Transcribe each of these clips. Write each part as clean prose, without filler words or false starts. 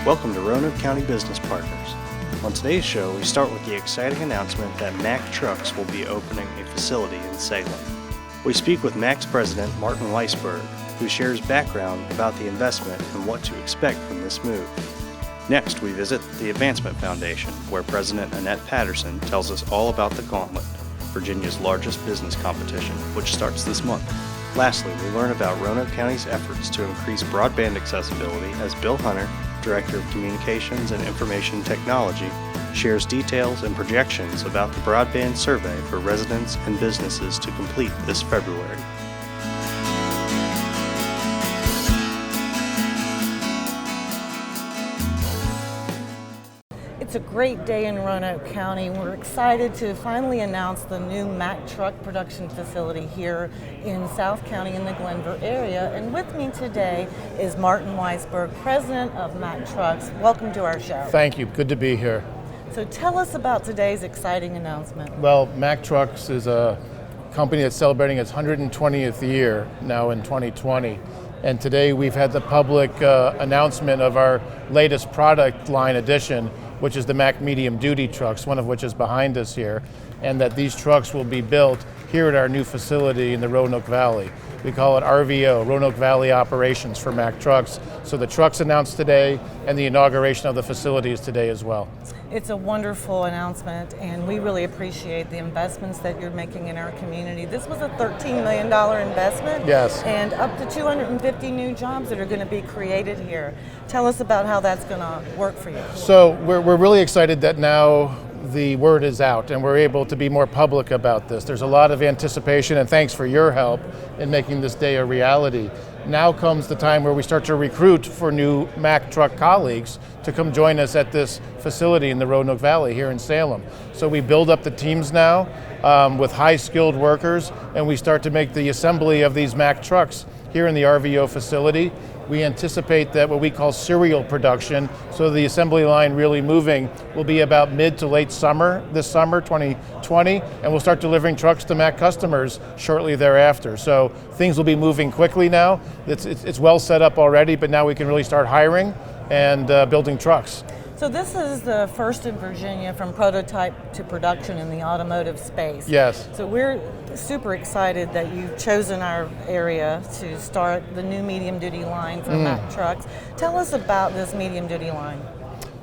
Welcome to Roanoke County Business Partners. On today's show, we start with the exciting announcement that Mack Trucks will be opening a facility in Salem. We speak with Mack's president, Martin Weisberg, who shares background about the investment and what to expect from this move. Next, we visit the Advancement Foundation, where President Annette Patterson tells us all about the Gauntlet, Virginia's largest business competition, which starts this month. Lastly, we learn about Roanoke County's efforts to increase broadband accessibility as Bill Hunter, Director of Communications and Information Technology, shares details and projections about the broadband survey for residents and businesses to complete this February. It's a great day in Roanoke County. We're excited to finally announce the new Mack truck production facility here in South County in the Glenver area. And with me today is Martin Weisberg, president of Mack Trucks. Welcome to our show. Thank you. Good to be here. So tell us about today's exciting announcement. Well, Mack Trucks is a company that's celebrating its 120th year now in 2020. And today we've had the public announcement of our latest product line addition, which is the Mack medium duty trucks, one of which is behind us here, and that these trucks will be built here at our new facility in the Roanoke Valley. We call it RVO, Roanoke Valley Operations for Mack Trucks. So the trucks announced today and the inauguration of the facility is today as well. It's a wonderful announcement, and we really appreciate the investments that you're making in our community. This was a $13 million investment, yes, and up to 250 new jobs that are going to be created here. Tell us about how that's going to work for you. So we're really excited that now the word is out and we're able to be more public about this. There's a lot of anticipation, and thanks for your help in making this day a reality. Now comes the time where we start to recruit for new Mack truck colleagues to come join us at this facility in the Roanoke Valley here in Salem. So we build up the teams now with high-skilled workers, and we start to make the assembly of these Mack trucks here in the RVO facility. We anticipate that what we call serial production, so the assembly line really moving, will be about mid to late summer, this summer 2020, and we'll start delivering trucks to Mack customers shortly thereafter. So things will be moving quickly now. It's well set up already, but now we can really start hiring and building trucks. So this is the first in Virginia from prototype to production in the automotive space. Yes. So we're super excited that you've chosen our area to start the new medium duty line for Mack Trucks. Tell us about this medium duty line.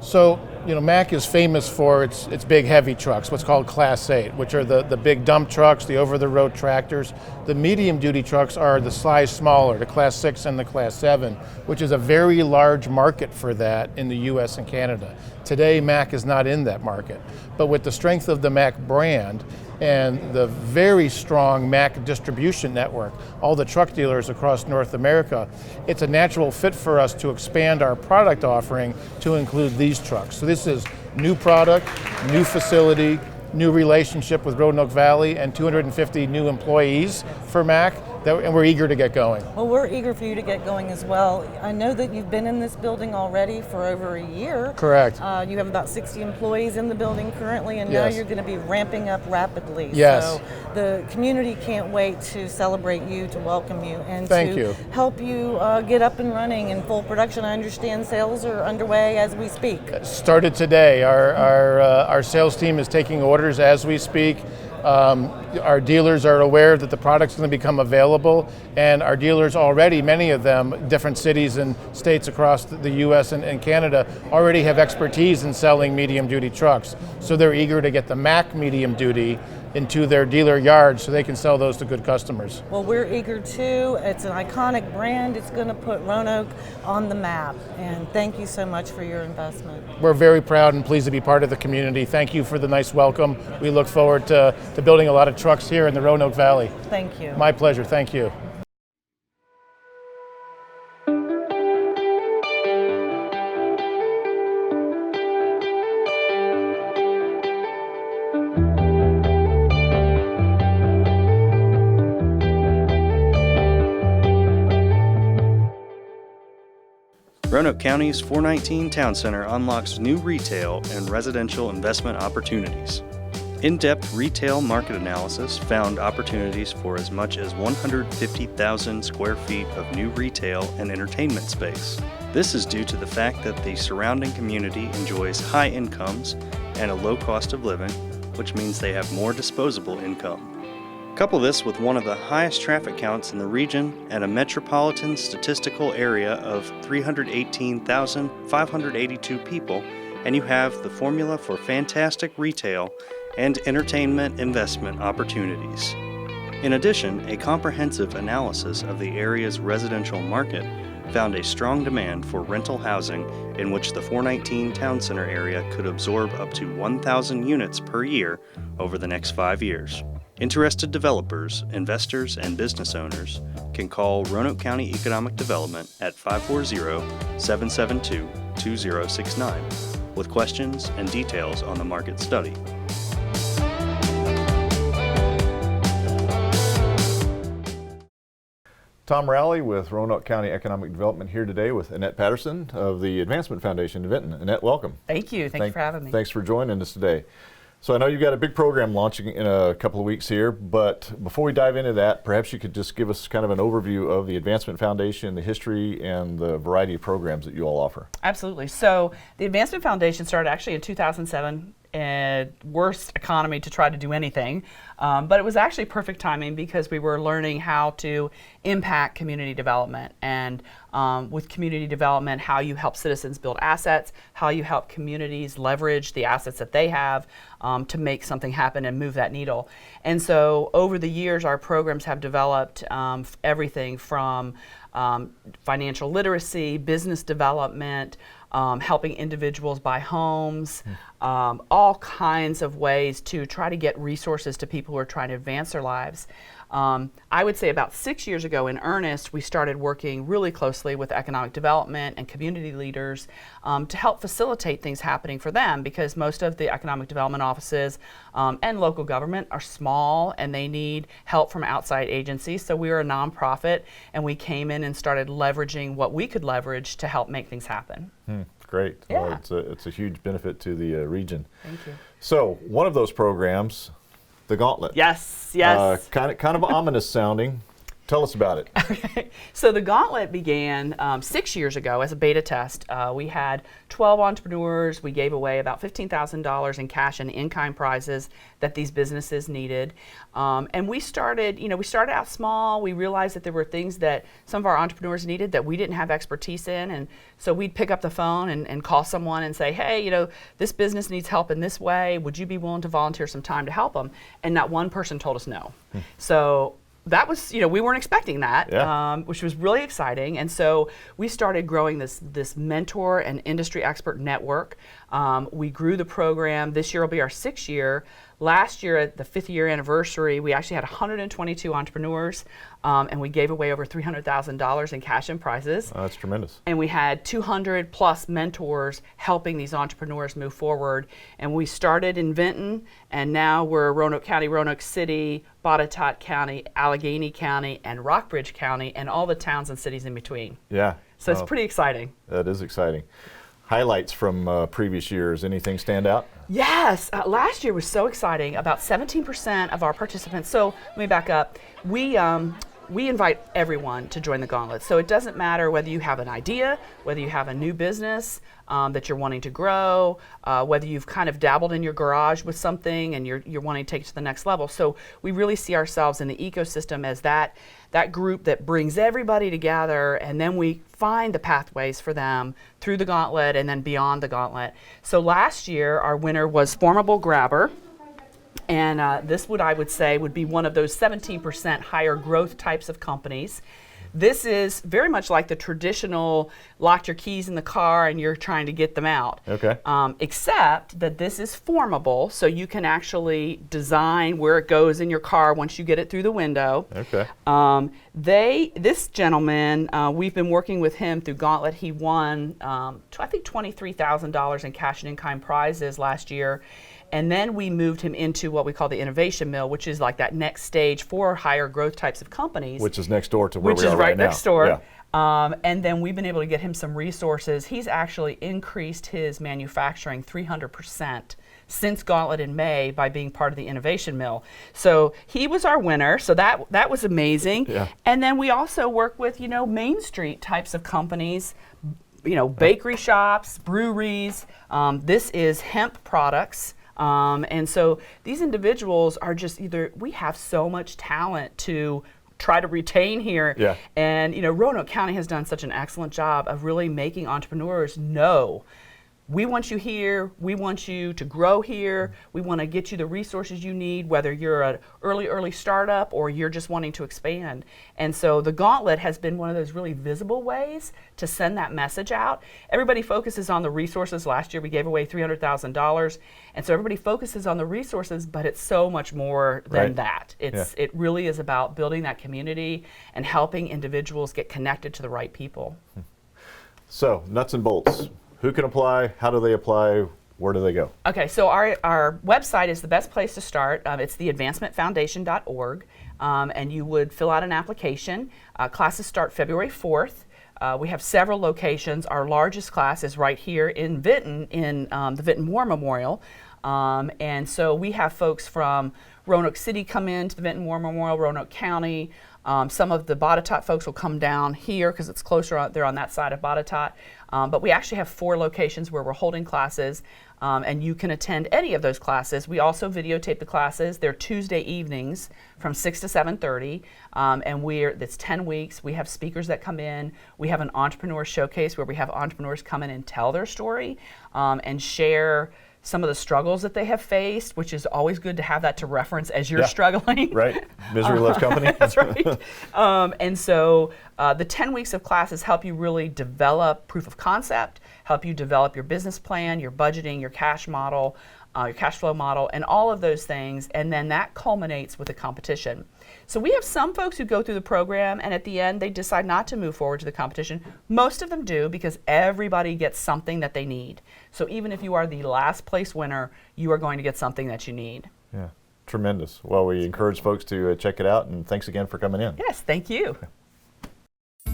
So, Mack is famous for its big heavy trucks, what's called Class 8, which are the big dump trucks, the over-the-road tractors. The medium-duty trucks are the size smaller, the Class 6 and the Class 7, which is a very large market for that in the US and Canada. Today, Mack is not in that market. But with the strength of the Mack brand and the very strong Mack distribution network, all the truck dealers across North America, it's a natural fit for us to expand our product offering to include these trucks. So this is new product, new facility, new relationship with Roanoke Valley, and 250 new employees for Mack, and we're eager to get going. Well, we're eager for you to get going as well. I know that you've been in this building already for over a year. Correct. You have about 60 employees in the building currently, and Yes. now you're going to be ramping up rapidly. Yes. So the community can't wait to celebrate you, to welcome you, and Thank to you. help you get up and running in full production. I understand sales are underway as we speak. Started today. Our sales team is taking orders as we speak. Our dealers are aware that the product's going to become available, and our dealers already, many of them, different cities and states across the US and Canada, already have expertise in selling medium-duty trucks. So they're eager to get the Mack medium-duty into their dealer yards so they can sell those to good customers. Well, we're eager too. It's an iconic brand. It's going to put Roanoke on the map. And thank you so much for your investment. We're very proud and pleased to be part of the community. Thank you for the nice welcome. We look forward to building a lot of trucks here in the Roanoke Valley. Thank you. My pleasure. Thank you. Roanoke County's 419 Town Center unlocks new retail and residential investment opportunities. In-depth retail market analysis found opportunities for as much as 150,000 square feet of new retail and entertainment space. This is due to the fact that the surrounding community enjoys high incomes and a low cost of living, which means they have more disposable income. Couple this with one of the highest traffic counts in the region and a metropolitan statistical area of 318,582 people, and you have the formula for fantastic retail and entertainment investment opportunities. In addition, a comprehensive analysis of the area's residential market found a strong demand for rental housing in which the 419 Town Center area could absorb up to 1,000 units per year over the next 5 years. Interested developers, investors, and business owners can call Roanoke County Economic Development at 540-772-2069 with questions and details on the market study. Tom Rowley with Roanoke County Economic Development here today with Annette Patterson of the Advancement Foundation in Vinton. Annette, welcome. Thank you. Thank you for having me. Thanks for joining us today. So I know you've got a big program launching in a couple of weeks here, but before we dive into that, perhaps you could just give us kind of an overview of the Advancement Foundation, the history, and the variety of programs that you all offer. Absolutely. So the Advancement Foundation started actually in 2007. Worst economy to try to do anything, but it was actually perfect timing because we were learning how to impact community development, and with community development, how you help citizens build assets, how you help communities leverage the assets that they have to make something happen and move that needle. And so over the years, our programs have developed everything from financial literacy, business development, helping individuals buy homes, all kinds of ways to try to get resources to people who are trying to advance their lives. I would say about 6 years ago in earnest, we started working really closely with economic development and community leaders to help facilitate things happening for them, because most of the economic development offices and local government are small and they need help from outside agencies. So we were a nonprofit and we came in and started leveraging what we could leverage to help make things happen. Great. Yeah. Well, it's a huge benefit to the region. Thank you. So one of those programs, the Gauntlet. Yes, yes. Kind of ominous sounding. Tell us about it. Okay. So the Gauntlet began 6 years ago as a beta test. We had 12 entrepreneurs. We gave away about $15,000 in cash and in-kind prizes that these businesses needed. And we started out small. We realized that there were things that some of our entrepreneurs needed that we didn't have expertise in. And so we'd pick up the phone and call someone and say, hey, this business needs help in this way. Would you be willing to volunteer some time to help them? And not one person told us no. So that was, we weren't expecting that, yeah. Which was really exciting. And so we started growing this mentor and industry expert network. We grew the program. This year will be our 6th year. Last year, at the 5th year anniversary, we actually had 122 entrepreneurs, and we gave away over $300,000 in cash and prizes. Oh, that's tremendous. And we had 200 plus mentors helping these entrepreneurs move forward. And we started in Vinton, and now we're Roanoke County, Roanoke City, Botetourt County, Allegheny County, and Rockbridge County, and all the towns and cities in between. Yeah. So it's pretty exciting. That is exciting. Highlights from previous years, anything stand out? Yes, last year was so exciting. About 17% of our participants, so let me back up. We invite everyone to join the Gauntlet. So it doesn't matter whether you have an idea, whether you have a new business that you're wanting to grow, whether you've kind of dabbled in your garage with something and you're wanting to take it to the next level. So we really see ourselves in the ecosystem as that group that brings everybody together, and then we find the pathways for them through the Gauntlet and then beyond the Gauntlet. So last year, our winner was Formable Grabber. And this I would say would be one of those 17% higher growth types of companies. This is very much like the traditional lock your keys in the car and you're trying to get them out. Okay. Except that this is formable, so you can actually design where it goes in your car once you get it through the window. Okay. This gentleman, we've been working with him through Gauntlet. He won, I think, $23,000 in cash and in-kind prizes last year. And then we moved him into what we call the innovation mill, which is like that next stage for higher growth types of companies. Which is next door to where we are right now. Which is right next door. Yeah. And then we've been able to get him some resources. He's actually increased his manufacturing 300% since Gauntlet in May by being part of the Innovation Mill. So he was our winner, so that was amazing. Yeah. And then we also work with, Main Street types of companies, bakery shops, breweries. This is hemp products. And so these individuals are just we have so much talent to try to retain here. Yeah. And, Roanoke County has done such an excellent job of really making entrepreneurs know, we want you here, we want you to grow here, we want to get you the resources you need, whether you're an early startup or you're just wanting to expand. And so the Gauntlet has been one of those really visible ways to send that message out. Everybody focuses on the resources. Last year we gave away $300,000, and so everybody focuses on the resources, but it's so much more than that. It really is about building that community and helping individuals get connected to the right people. So, nuts and bolts. Who can apply? How do they apply? Where do they go? Okay, so our website is the best place to start. It's theadvancementfoundation.org, and you would fill out an application. Classes start February 4th. We have several locations. Our largest class is right here in Vinton, in the Vinton War Memorial. And so we have folks from Roanoke City come in to the Vinton War Memorial, Roanoke County. Some of the Botetourt folks will come down here because it's closer, they're on that side of Botetourt. But we actually have 4 locations where we're holding classes, and you can attend any of those classes. We also videotape the classes. They're Tuesday evenings from 6 to 7:30, and it's 10 weeks. We have speakers that come in. We have an entrepreneur showcase where we have entrepreneurs come in and tell their story and share some of the struggles that they have faced, which is always good to have that to reference as you're struggling. Right. Misery loves company. That's right. And so the 10 weeks of classes help you really develop proof of concept, help you develop your business plan, your budgeting, your cash model, your cash flow model, and all of those things. And then that culminates with a competition. So we have some folks who go through the program and at the end they decide not to move forward to the competition. Most of them do because everybody gets something that they need. So even if you are the last place winner, you are going to get something that you need. Yeah, tremendous. Well, we encourage folks to check it out, and thanks again for coming in. Yes, thank you.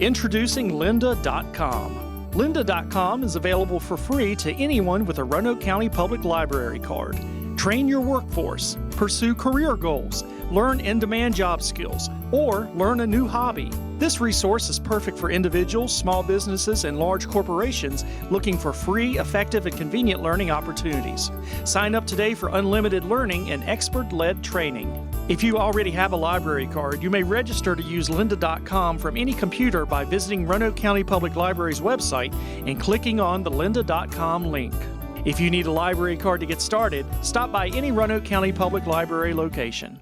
Introducing lynda.com. Lynda.com is available for free to anyone with a Roanoke County Public Library card. Train your workforce, pursue career goals, learn in-demand job skills, or learn a new hobby. This resource is perfect for individuals, small businesses, and large corporations looking for free, effective, and convenient learning opportunities. Sign up today for unlimited learning and expert-led training. If you already have a library card, you may register to use lynda.com from any computer by visiting Roanoke County Public Library's website and clicking on the lynda.com link. If you need a library card to get started, stop by any Roanoke County Public Library location.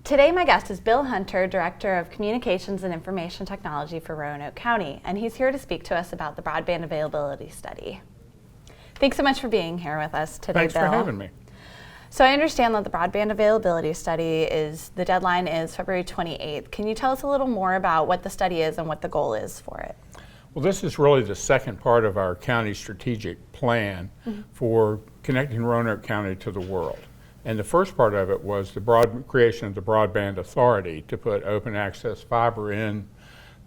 Today my guest is Bill Hunter, Director of Communications and Information Technology for Roanoke County, and he's here to speak to us about the Broadband Availability Study. Thanks so much for being here with us today, Thanks Bill. for having me. So I understand that the Broadband Availability Study the deadline is February 28th. Can you tell us a little more about what the study is and what the goal is for it? Well, this is really the second part of our county strategic plan for connecting Roanoke County to the world. And the first part of it was the creation of the Broadband Authority to put open access fiber in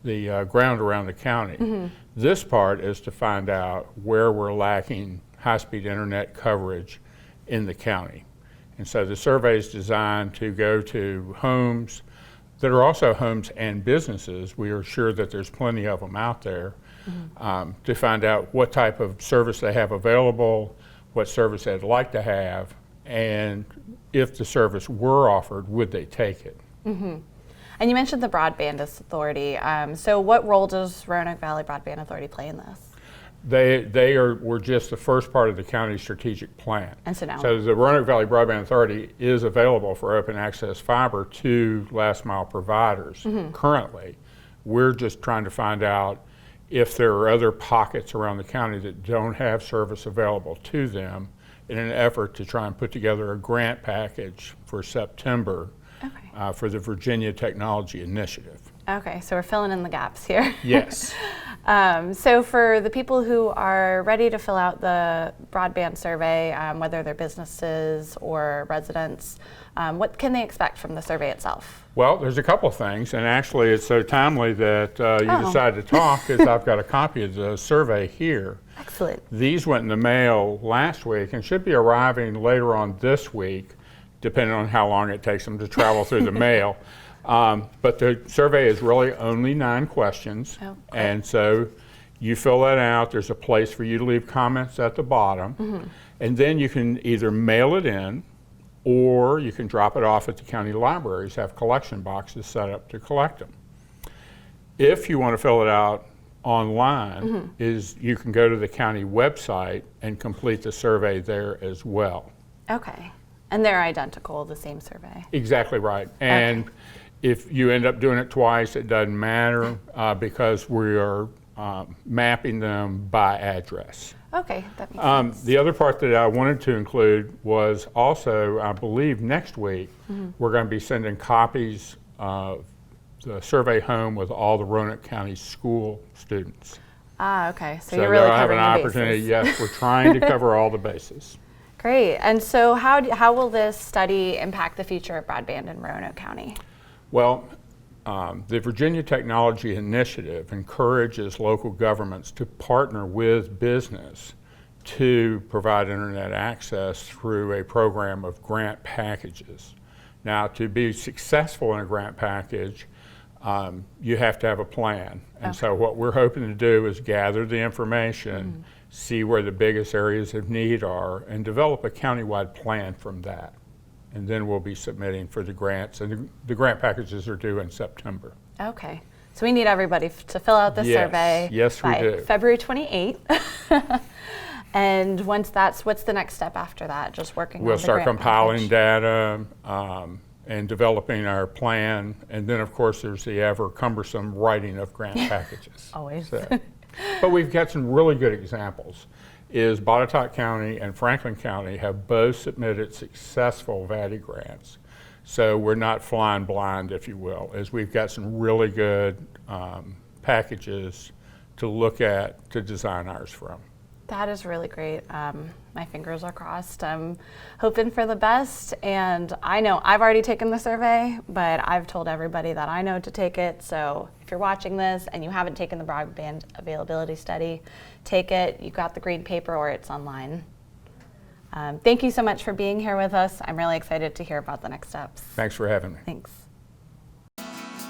the ground around the county. This part is to find out where we're lacking high-speed internet coverage in the county. And so the survey is designed to go to homes that are also homes and businesses. We are sure that there's plenty of them out there, to find out what type of service they have available, what service they'd like to have, and if the service were offered, would they take it? And you mentioned the Broadband Authority. So what role does Roanoke Valley Broadband Authority play in this? Were just the first part of the county strategic plan. And so now? So the Roanoke Valley Broadband Authority is available for open access fiber to last mile providers currently. We're just trying to find out if there are other pockets around the county that don't have service available to them in an effort to try and put together a grant package for September for the Virginia Technology Initiative. Okay, so we're filling in the gaps here. Yes. So for the people who are ready to fill out the broadband survey, whether they're businesses or residents, what can they expect from the survey itself? Well, there's a couple of things, and actually it's so timely that you decided to talk, because I've got a copy of the survey here. Excellent. These went in the mail last week and should be arriving later on this week, depending on how long it takes them to travel through the mail. But the survey is really only 9 questions. Oh, great. And so you fill that out. There's a place for you to leave comments at the bottom. And then you can either mail it in, or you can drop it off at the county libraries, have collection boxes set up to collect them. If you want to fill it out online, you can go to the county website and complete the survey there as well. Okay. And they're identical, the same survey? Exactly right. And if you end up doing it twice, it doesn't matter because we are mapping them by address. Okay, that makes sense. The other part that I wanted to include was also, I believe next week, we're going to be sending copies of the survey home with all the Roanoke County school students. Okay, so So you're really they'll have an covering the opportunity. bases. Yes, we're trying to cover all the bases. Great. And so how will this study impact the future of broadband in Roanoke County? Well, the Virginia Technology Initiative encourages local governments to partner with business to provide internet access through a program of grant packages. Now, to be successful in a grant package, you have to have a plan. And so what we're hoping to do is gather the information, see where the biggest areas of need are, and develop a countywide plan from that. And then we'll be submitting for the grants, and the grant packages are due in September. Okay. So we need everybody to fill out the survey Yes, we by do. February 28th. And once what's the next step after that? Just working We'll on the start grant compiling package? data and developing our plan. And then, of course, there's the ever cumbersome writing of grant packages. Always. So, but we've got some really good examples. Botetourt County and Franklin County have both submitted successful VADI grants. So we're not flying blind, if you will, as we've got some really good packages to look at to design ours from. That is really great. My fingers are crossed. I'm hoping for the best, and I know I've already taken the survey, but I've told everybody that I know to take it. So if you're watching this and you haven't taken the broadband availability study, take it. You've got the green paper or it's online. Thank you so much for being here with us. I'm really excited to hear about the next steps. Thanks for having me. Thanks.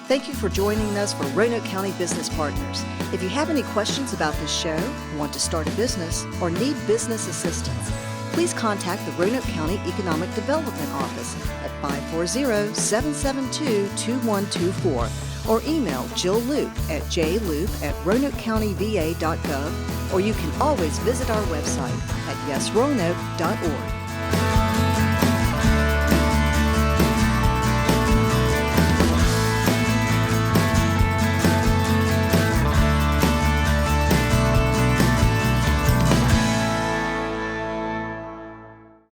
Thank you for joining us for Roanoke County Business Partners. If you have any questions about this show, want to start a business, or need business assistance, please contact the Roanoke County Economic Development Office at 540-772-2124 or email Jill Loop at jloop@roanokecountyva.gov, or you can always visit our website at yesroanoke.org.